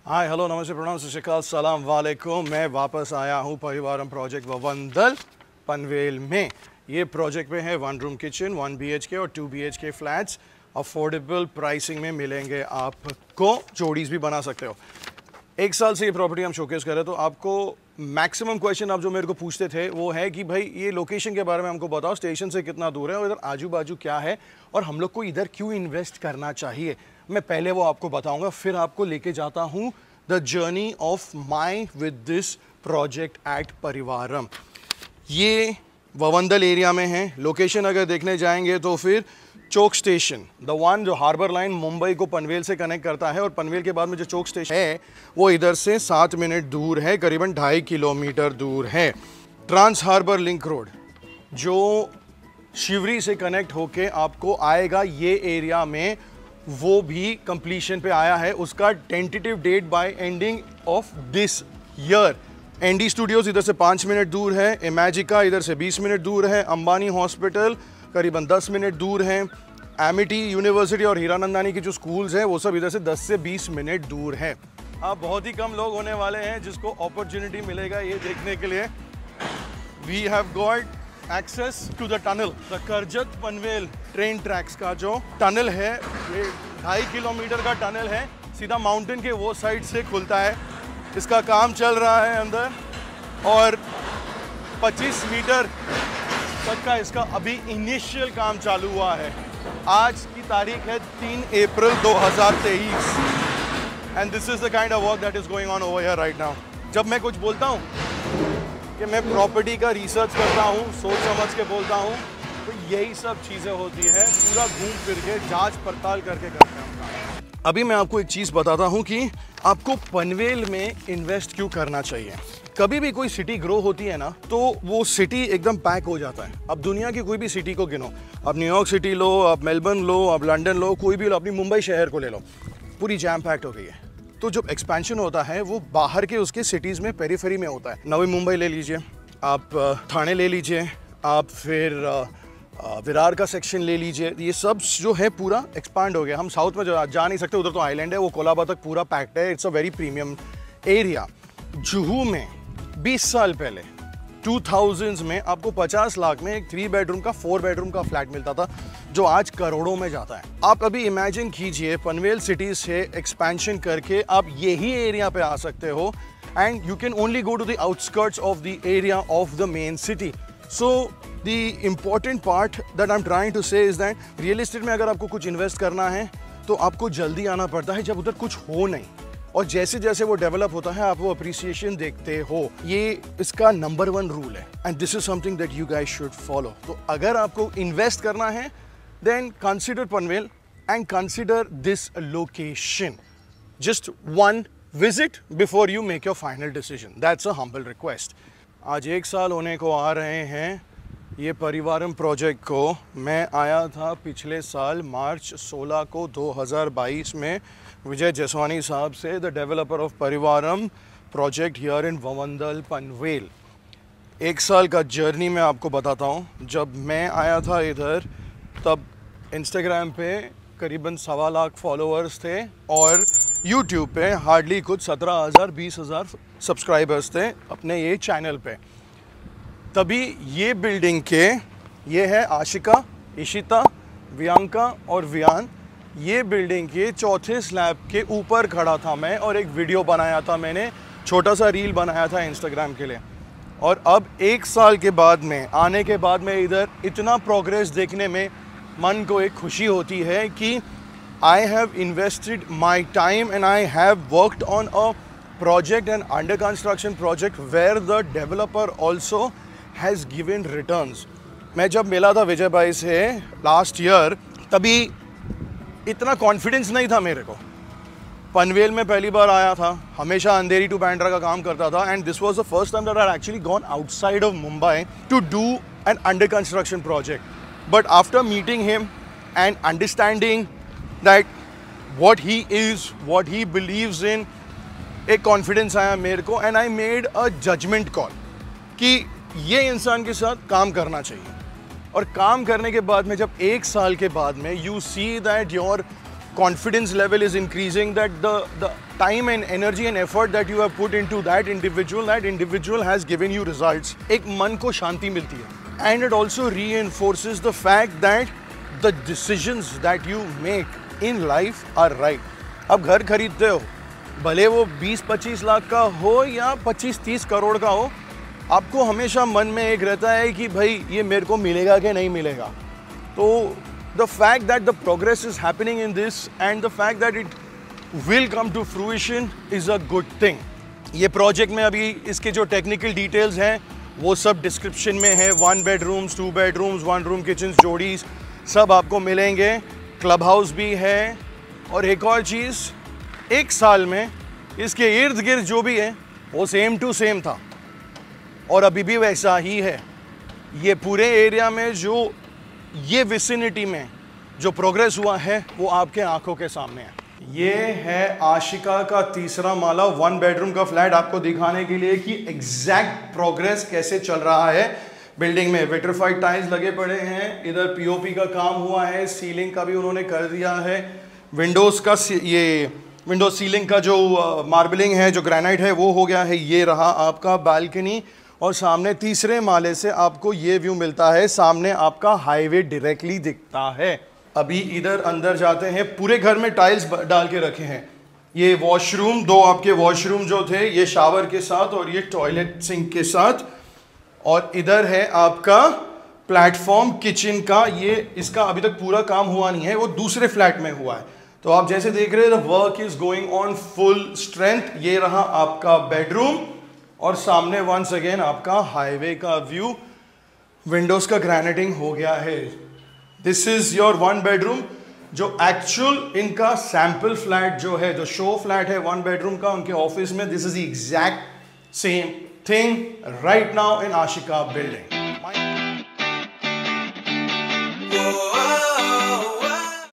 Hi hello नमस्ते प्रणाम सत श्री अकाल सलाम वालेकुम। मैं वापस आया हूँ परिवारम प्रोजेक्ट ववंदल पनवेल में। ये प्रोजेक्ट पे है 1 रूम किचन, 1 BHK और 2 BHK फ्लैट्स अफोर्डेबल प्राइसिंग में मिलेंगे आपको। जोड़ीज भी बना सकते हो। 1 साल से ये प्रॉपर्टी हम शोकेस कर रहे हैं, तो आपको मैक्सिमम क्वेश्चन आप जो मेरे को पूछते थे वो है कि भाई ये लोकेशन के बारे में हमको बताओ, स्टेशन से कितना दूर है और इधर आजू बाजू क्या है और हम लोग को इधर क्यों इन्वेस्ट करना चाहिए। मैं पहले वो आपको बताऊंगा, फिर आपको लेके जाता हूँ the journey of my with this project at Parivaram. ये ववंदल एरिया में है। लोकेशन अगर देखने जाएंगे तो फिर चौक स्टेशन, द वन जो हार्बर लाइन मुंबई को पनवेल से कनेक्ट करता है, और पनवेल के बाद में जो चौक स्टेशन है वो इधर से 7 मिनट दूर है, करीबन 2.5 किलोमीटर दूर है। ट्रांस हार्बर लिंक रोड जो शिवरी से कनेक्ट होके आपको आएगा ये एरिया में, वो भी कंप्लीशन पे आया है। उसका tentative date by ending of this year. ND Studios इधर से 5 मिनट दूर है, इमेजिका इधर से 20 मिनट दूर है, अंबानी हॉस्पिटल करीबन 10 मिनट दूर हैं, एमिटी यूनिवर्सिटी और हीरानंदानी की जो स्कूल्स हैं वो सब इधर से 10 से 20 मिनट दूर है। आप बहुत ही कम लोग होने वाले हैं जिसको अपॉर्चुनिटी मिलेगा ये देखने के लिए। We have got access to the tunnel, the Karjat Panvel train tracks का जो टनल है, ये 2.5 किलोमीटर का टनल है, सीधा माउंटेन के वो साइड से खुलता है। इसका काम चल रहा है अंदर, और 25 मीटर तक का इसका अभी इनिशियल काम चालू हुआ है। आज की तारीख है 3 अप्रैल 2023 and this is the kind of work that is going on over here right now. जब मैं कुछ बोलता हूँ कि मैं प्रॉपर्टी का रिसर्च करता हूँ, सोच समझ के बोलता हूँ, तो यही सब चीज़ें होती है। पूरा घूम फिर के जांच पड़ताल करके करते हैं। अभी मैं आपको एक चीज़ बताता हूँ कि आपको पनवेल में इन्वेस्ट क्यों करना चाहिए। कभी भी कोई सिटी ग्रो होती है ना, तो वो सिटी एकदम पैक हो जाता है। अब दुनिया की कोई भी सिटी को गिनो, आप न्यूयॉर्क सिटी लो, आप मेलबर्न लो, आप लंदन लो, कोई भी लो, अपनी मुंबई शहर को ले लो, पूरी जैम पैक्ड हो गई है। तो जब एक्सपेंशन होता है वो बाहर के उसके सिटीज़ में, पेरीफेरी में होता है। नवी मुंबई ले लीजिए, आप ठाणे ले लीजिए, आप फिर विरार का सेक्शन ले लीजिए, ये सब जो है पूरा एक्सपांड हो गया। हम साउथ में जा नहीं सकते, उधर तो आइलैंड है, वो कोलाबा तक पूरा पैक्ड है। It's a very premium area. Juhu में 20 साल पहले 2000s में आपको 50 लाख में एक 3 बेडरूम का 4 बेडरूम का फ्लैट मिलता था, जो आज करोड़ों में जाता है। आप अभी इमेजिन कीजिए, पनवेल सिटी से एक्सपेंशन करके आप यही एरिया पे आ सकते हो, and you can only go to the outskirts of the area of the main city. So the important part that I am trying to say is that real estate में अगर आपको कुछ इन्वेस्ट करना है तो आपको जल्दी आना पड़ता है जब उधर कुछ हो नहीं, और जैसे जैसे वो डेवलप होता है आप वो अप्रिसिएशन देखते हो। ये इसका नंबर 1 रूल है, and this is something that you guys should follow. तो अगर आपको इन्वेस्ट करना है then consider Panvel and consider this location. Just 1 visit before you make your final decision, that's a humble request. आज 1 साल होने को आ रहे हैं ये परिवारम प्रोजेक्ट को। मैं आया था पिछले साल मार्च 16 को 2022 में विजय जसवानी साहब से, the developer of Parivaram project here in ववंदल पनवेल। 1 साल का जर्नी मैं आपको बताता हूँ। जब मैं आया था इधर तब इंस्टाग्राम पे करीबन 1.25 लाख फॉलोअर्स थे, और यूट्यूब पे हार्डली कुछ 17,000-20,000 सब्सक्राइबर्स थे अपने ये चैनल पे। तभी ये बिल्डिंग के, ये है आशिका, इशिता, वियांका और वियान, ये बिल्डिंग के 4थे स्लैब के ऊपर खड़ा था मैं, और एक वीडियो बनाया था मैंने, छोटा सा रील बनाया था इंस्टाग्राम के लिए। और अब 1 साल के बाद में आने के बाद में इधर इतना प्रोग्रेस देखने में मन को एक खुशी होती है कि I have invested my time and I have worked on a project and under construction project where the developer also has given returns। मैं जब मिला था विजय भाई से लास्ट ईयर, तभी इतना कॉन्फिडेंस नहीं था मेरे को। पनवेल में पहली बार आया था, हमेशा अंधेरी टू बैंड्रा का काम करता था, and this was the first time that I actually gone outside of Mumbai to do an under construction project. But after meeting him and understanding that what he is, what he believes in, एक confidence आया मेरे को, and I made a judgement call कि ये इंसान के साथ काम करना चाहिए। और काम करने के बाद में जब 1 साल के बाद में you see that your confidence level is increasing, that the time and energy and effort that you have put into that individual has given you results. एक मन को शांति मिलती है. And it also reinforces the fact that the decisions that you make in life are right. अब घर खरीदते हो, भले वो 20-25 लाख का हो या 25-30 करोड़ का हो, आपको हमेशा मन में एक रहता है कि भाई ये मेरे को मिलेगा कि नहीं मिलेगा. तो the fact that the progress is happening in this and the fact that it will come to fruition is a good thing. ये प्रोजेक्ट में अभी इसके जो टेक्निकल डिटेल्स हैं वो सब डिस्क्रिप्शन में है. 1 bedrooms, 2 bedrooms, 1 room kitchens, जोड़ीज सब आपको मिलेंगे. क्लब हाउस भी है. और एक और चीज़, 1 साल में इसके इर्द गिर्द जो भी है वो सेम टू सेम था और अभी भी वैसा ही है. ये पूरे एरिया में जो ये विसिनिटी में जो प्रोग्रेस हुआ है वो आपके आंखों के सामने है. ये है आशिका का तीसरा माला, 1 bedroom का फ्लैट, आपको दिखाने के लिए कि एग्जैक्ट प्रोग्रेस कैसे चल रहा है बिल्डिंग में. विट्रिफाइड टाइल्स लगे पड़े हैं, इधर पीओपी का काम हुआ है, सीलिंग का भी उन्होंने कर दिया है. विंडोज़ का ये विंडो सीलिंग का जो मार्बलिंग है, जो ग्रेनाइट है, वो हो गया है. ये रहा आपका बालकनी और सामने तीसरे माले से आपको ये व्यू मिलता है. सामने आपका हाईवे डायरेक्टली दिखता है. अभी इधर अंदर जाते हैं. पूरे घर में टाइल्स डाल के रखे हैं. ये वॉशरूम, 2 आपके वॉशरूम जो थे, ये शावर के साथ और ये टॉयलेट सिंक के साथ. और इधर है आपका प्लेटफॉर्म किचन का. ये इसका अभी तक पूरा काम हुआ नहीं है, वो दूसरे फ्लैट में हुआ है. तो आप जैसे देख रहे हैं, the work is going on full strength. ये रहा आपका बेडरूम और सामने वंस अगेन आपका हाईवे का व्यू. विंडोज का ग्रेनाइटिंग हो गया है. This is your 1 bedroom. जो एक्चुअल इनका सैंपल फ्लैट जो है, जो शो फ्लैट है 1 bedroom का उनके ऑफिस में, this is the exact same thing right now in Ashika building.